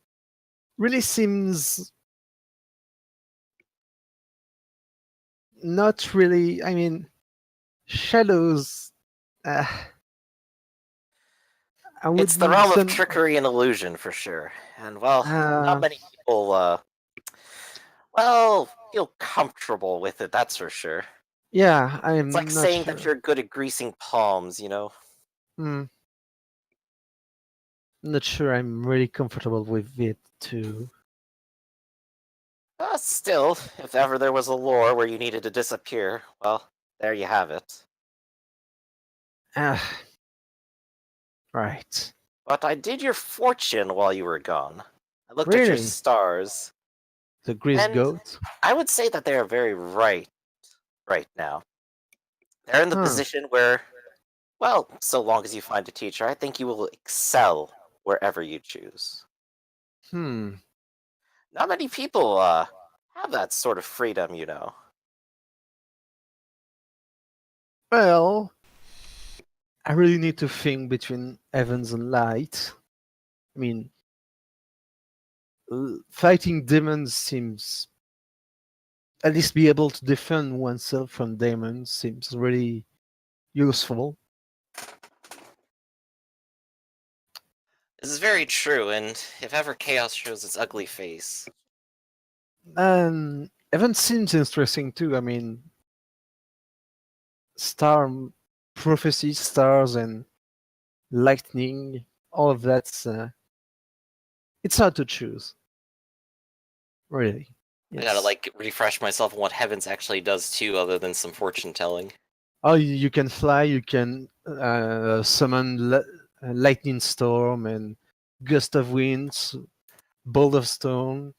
really seems not really. I mean, Shadows. Uh, I would It's the need realm of some. trickery and illusion for sure. And, well, not Uh, many people, feel comfortable with it, that's for sure. yeah, It's like I'm not saying that sure. you're good at greasing palms, you know? Hmm. Not sure I'm really comfortable with it too. Still, if ever there was a lore where you needed to disappear, well, there you have it. Ah, right. But I did your fortune while you were gone. I looked at your Really? stars, The Grease and Goat? I would say that they are very right now. They're in the Huh. position where, well, so long as you find a teacher, I think you will excel wherever you choose. Hmm. Not many people, have that sort of freedom, you know. Well, I really need to think between Evans and Light. I mean, fighting demons seems, at least be able to defend oneself from demons seems really useful. This is very true, and if ever chaos shows its ugly face, And Evans seems interesting too. I mean, star prophecy, stars, and lightning, all of that's it's hard to choose. Really. I gotta, Yes. like, refresh myself on what Heavens actually does too, other than some fortune telling. Oh, you can fly, you can summon lightning storm and gust of winds, bolt of stone,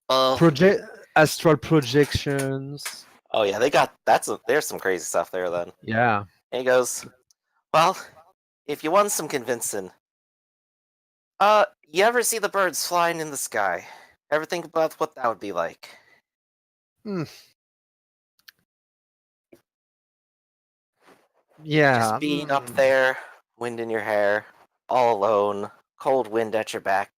Well, project astral projections. oh yeah, there's some crazy stuff there then. Yeah. And he goes, well, if you want some convincing, you ever see the birds flying in the sky? Ever think about what that would be like? Hmm. Yeah. Just being up there, wind in your hair, all alone, cold wind at your back,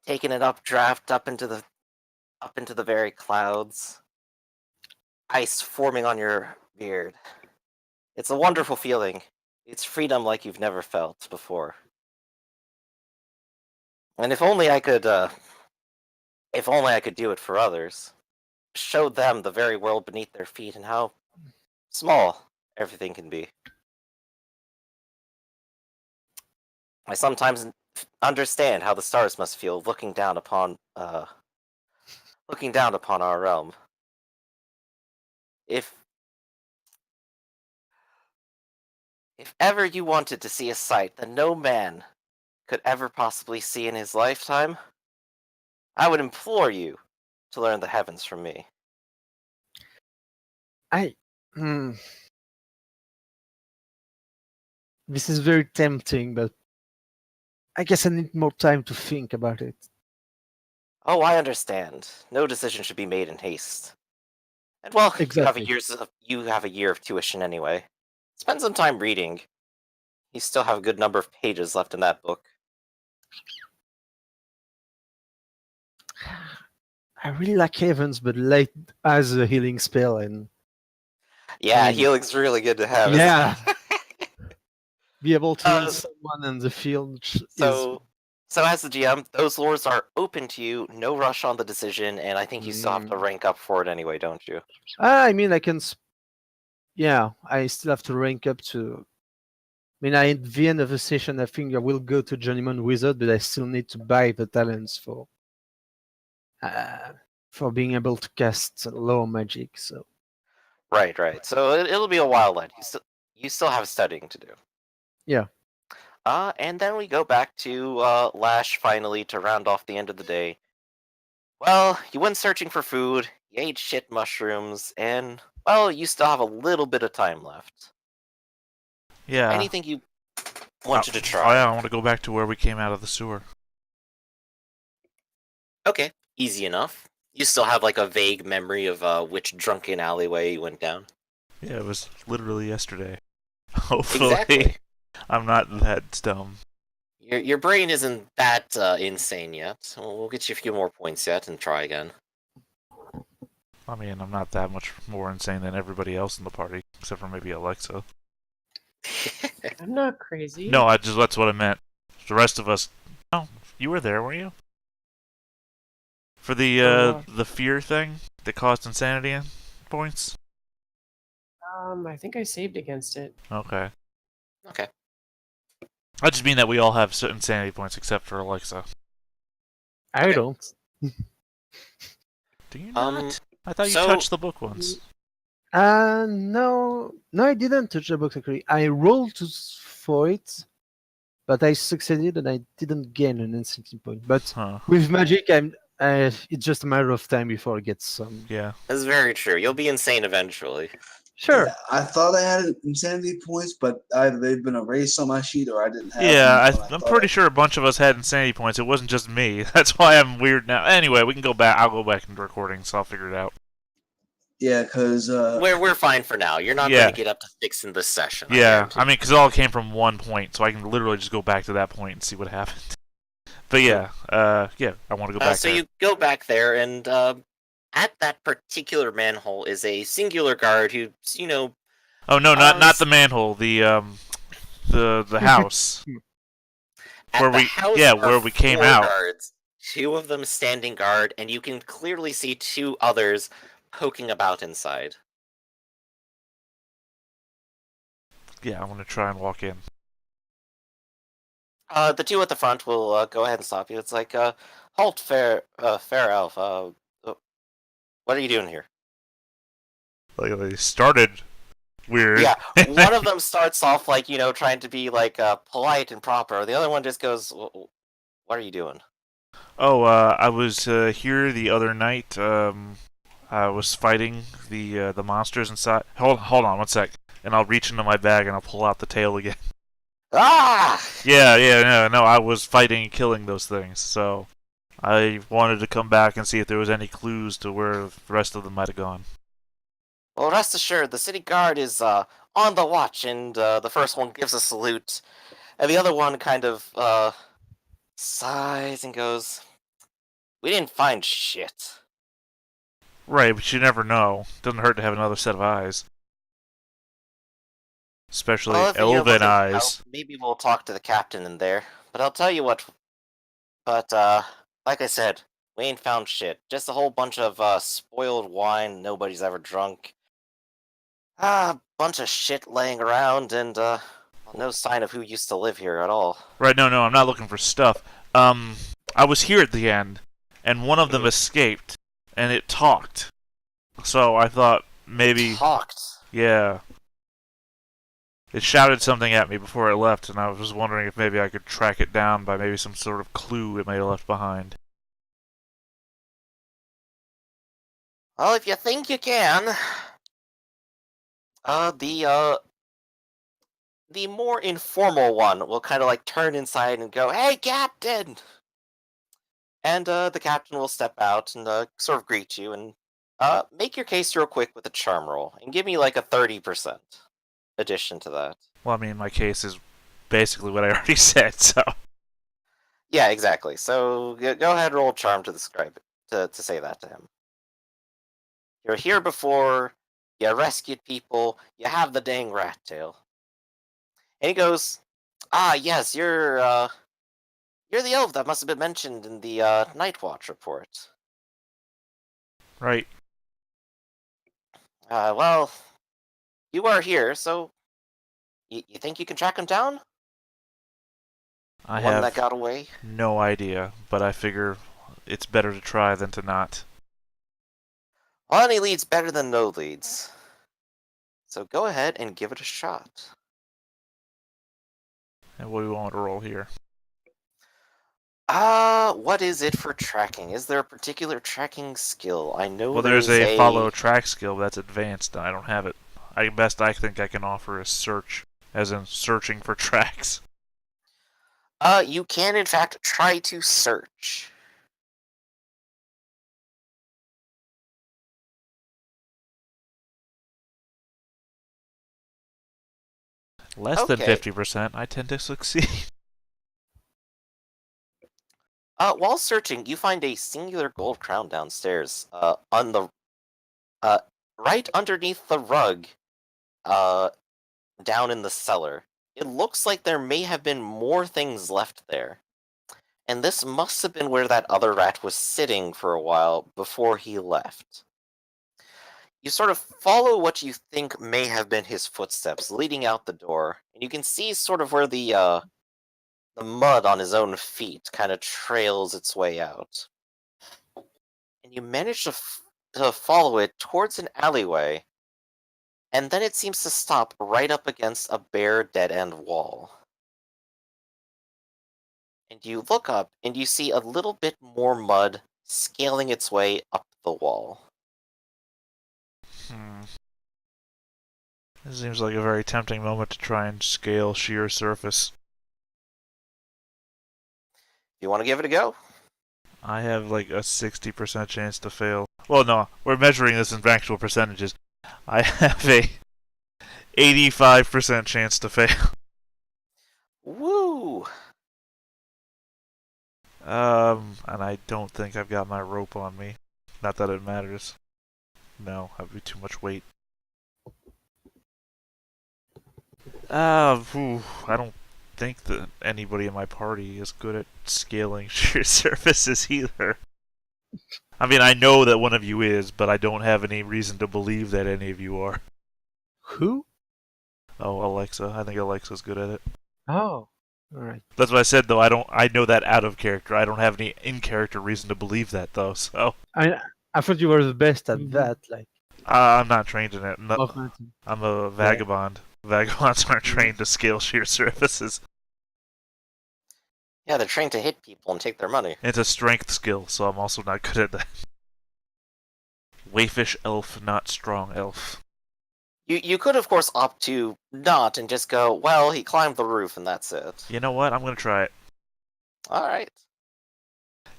taking an updraft up into the very clouds, ice forming on your beard. It's a wonderful feeling. It's freedom like you've never felt before. And if only I could do it for others. Show them the very world beneath their feet and how small everything can be. I sometimes understand how the stars must feel looking down upon our realm. If if ever you wanted to see a sight that no man could ever possibly see in his lifetime, I would implore you to learn the heavens from me. Hmm. This is very tempting, but I guess I need more time to think about it. Oh, I understand. No decision should be made in haste. And well, Exactly. you have a year of tuition anyway. Spend some time reading. You still have a good number of pages left in that book. I really like heavens, but light has a healing spell, and Yeah, mean, healing's really good to have. yeah, be able to heal Uh, someone in the field is. so as the GM, those lures are open to you. No rush on the decision, and I think you still have to rank up for it anyway, don't you? I mean, I can. Yeah, I still have to rank up to. I mean, at the end of the session, I think I will go to Journeyman Wizard, but I still need to buy the talents for being able to cast low magic. So Right, right. So it'll be a while yet. You still have studying to do. yeah. And then we go back to Lash finally to round off the end of the day. Well, you went searching for food, you ate shit mushrooms, and, well, you still have a little bit of time left. Yeah. Anything you want you to Oh try? yeah, I want to go back to where we came out of the sewer. Okay, easy enough. You still have like a vague memory of which drunken alleyway you went down. Yeah, it was literally yesterday. Hopefully, Exactly. I'm not that dumb. Your brain isn't that insane yet. We'll get you a few more points yet and try again. I mean, I'm not that much more insane than everybody else in the party, except for maybe Alexa. I'm not crazy. No, that's what I meant. The rest of us. Oh, you were there, weren't you? For the fear thing that caused insanity points. I think I saved against it. Okay. Okay. I just mean that we all have certain insanity points except for Alexa. I Okay. don't. Do you not? I thought you so- touched the book once. No, I didn't touch the box actually. I rolled for it, but I succeeded and I didn't gain an insanity point. But Huh. with magic, it's just a matter of time before I get some. Yeah. That's very true. You'll be insane eventually. Sure. Yeah, I thought I had insanity points, but either they've been erased on my sheet or I didn't have Yeah, them. I'm pretty sure a bunch of us had insanity points. It wasn't just me. That's why I'm weird now. Anyway, we can go back. I'll go back into recording, so I'll figure it out. Yeah, because We're fine for now. You're not Yeah. going to get up to 6 in this session. Yeah, I mean, because it all came from one point, so I can literally just go back to that point and see what happened. But yeah, I want to go back so there. you go back there, and at that particular manhole is a singular guard who, Oh no, not the manhole, the house. at Where the we- house yeah, are where we came 4 out. guards, 2 of them standing guard, and you can clearly see 2 others poking about inside. Yeah, I'm gonna try and walk in. The 2 at the front will go ahead and stop you. It's like, halt, fair elf. What are you doing here? Like they started weird. Yeah, one of them starts off like, trying to be like polite and proper. The other one just goes, "What are you doing?" Oh, I was here the other night. I was fighting the monsters inside. Hold on one sec, and I'll reach into my bag and I'll pull out the tail again. Ah! Yeah, no, I was fighting and killing those things, so I wanted to come back and see if there was any clues to where the rest of them might have gone. Well, rest assured, the city guard is on the watch, and the first one gives a salute, and the other one kind of sighs and goes, "We didn't find shit." Right, but you never know. Doesn't hurt to have another set of eyes. Especially Well, if you're elven looking for eyes. help, maybe we'll talk to the captain in there. But I'll tell you what. But like I said, we ain't found shit. Just a whole bunch of spoiled wine nobody's ever drunk. Bunch of shit laying around, and no sign of who used to live here at all. Right, no, I'm not looking for stuff. I was here at the end, and one of them escaped, and it talked. So I thought maybe, Talked. yeah. It shouted something at me before it left, and I was wondering if maybe I could track it down by maybe some sort of clue it may have left behind. Well, if you think you can, uh, the uh, the more informal one will kind of like turn inside and go, "Hey, Captain!" And the captain will step out and sort of greet you and make your case real quick with a charm roll and give me like a 30% addition to that. Well, I mean, my case is basically what I already said, so. Yeah, exactly. So go ahead, roll charm to describe it, to say that to him. You're here before. You rescued people. You have the dang rat tail. And he goes, "Ah, yes, you're the elf that must have been mentioned in the Night Watch report. Right. Well, you are here, so you think you can track him down? I The one that have got away?" no idea, but I figure it's better to try than to not. Well, any lead's better than no leads. So go ahead and give it a shot. And what do we want to roll here? What is it for tracking? Is there a particular tracking skill? I know Well, there's there's a follow track skill, but that's advanced, and I don't have it. Best I think I can offer is search, as in searching for tracks. You can in fact try to search. Less than Okay. 50%, I tend to succeed. While searching, you find a singular gold crown downstairs, on the, right underneath the rug, uh, down in the cellar. It looks like there may have been more things left there. And this must have been where that other rat was sitting for a while before he left. You sort of follow what you think may have been his footsteps leading out the door, and you can see sort of where the mud on his own feet kind of trails its way out. And you manage to follow it towards an alleyway, and then it seems to stop right up against a bare dead-end wall. And you look up and you see a little bit more mud scaling its way up the wall. This seems like a very tempting moment to try and scale sheer surface. You want to give it a go? I have like a 60% chance to fail. Well, no, we're measuring this in actual percentages. I have a 85% chance to fail. Woo! And I don't think I've got my rope on me. Not that it matters. No, that'd be too much weight. I don't think that anybody in my party is good at scaling sheer surfaces either. I mean, I know that one of you is, but I don't have any reason to believe that any of you are. Who? Oh, Alexa. I think Alexa's good at it. Oh, all right. That's what I said, though. I know that out of character. I don't have any in-character reason to believe that, though. So I thought you were the best at Mhm. that. Like, I'm not trained in it. No, augmented. I'm a vagabond. Vagabonds aren't trained to scale sheer surfaces. Yeah, they're trained to hit people and take their money. It's a strength skill, so I'm also not good at that. Wayfish elf, not strong elf. You could, of course, opt to not and just go, well, he climbed the roof and that's it. You know what? I'm gonna try it. Alright.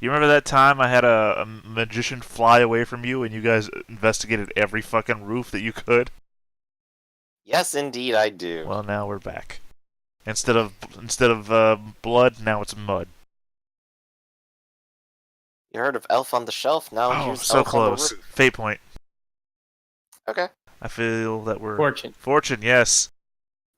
You remember that time I had a magician fly away from you and you guys investigated every fucking roof that you could? Yes, indeed, I do. Well, now we're back. Instead of blood, now it's mud. You heard of Elf on the Shelf? Now Oh, here's so Elf on the close. Roof. Fate point. Okay. I feel that we're Fortune. Fortune, yes.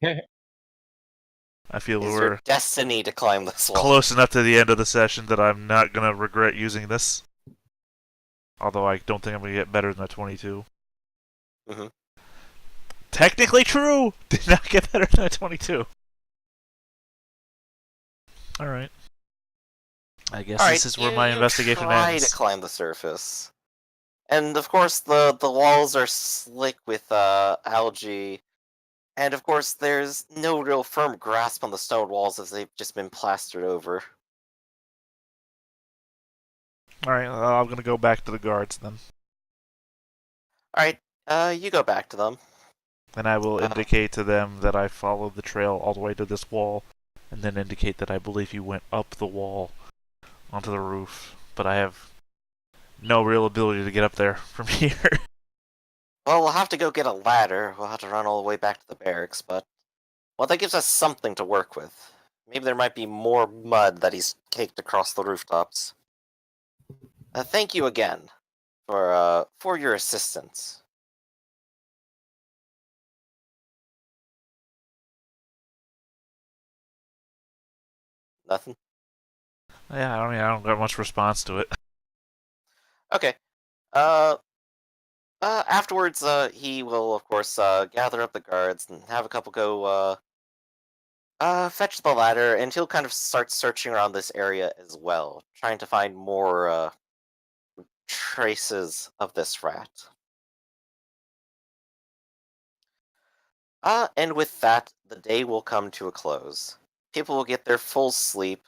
I feel Is we're your destiny to climb this wall. close enough to the end of the session that I'm not gonna regret using this. Although I don't think I'm gonna get better than a 22. Mhm. Technically true! Did not get better than a 22. Alright. I guess Alright, this is where my you investigation try ends. to climb the surface. And of course the walls are slick with algae. And of course there's no real firm grasp on the stone walls as they've just been plastered over. Alright, I'm gonna go back to the guards then. Alright, you go back to them. And I will indicate to them that I followed the trail all the way to this wall, and then indicate that I believe you went up the wall onto the roof, but I have no real ability to get up there from here. Well, we'll have to go get a ladder. We'll have to run all the way back to the barracks, but... Well, that gives us something to work with. Maybe there might be more mud that he's caked across the rooftops. Thank you again for your assistance. Nothing? Yeah, I don't got much response to it. Okay. Afterwards, he will, of course, gather up the guards and have a couple go, fetch the ladder, and he'll kind of start searching around this area as well, trying to find more, traces of this rat. And with that, the day will come to a close. People will get their full sleep.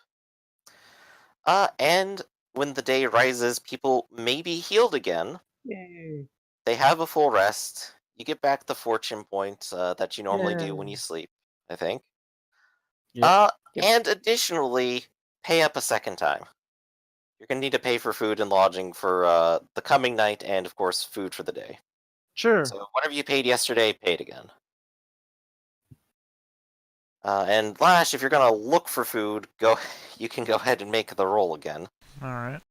And when the day rises, people may be healed again. Yay. They have a full rest. You get back the fortune point that you normally do when Yeah. you sleep, I think. Yep. Yep. And additionally, pay up a second time. You're going to need to pay for food and lodging for the coming night and, of course, food for the day. Sure. So whatever you paid yesterday, pay it again. And Lash, if you're going to look for food, you can go ahead and make the roll again. Alright.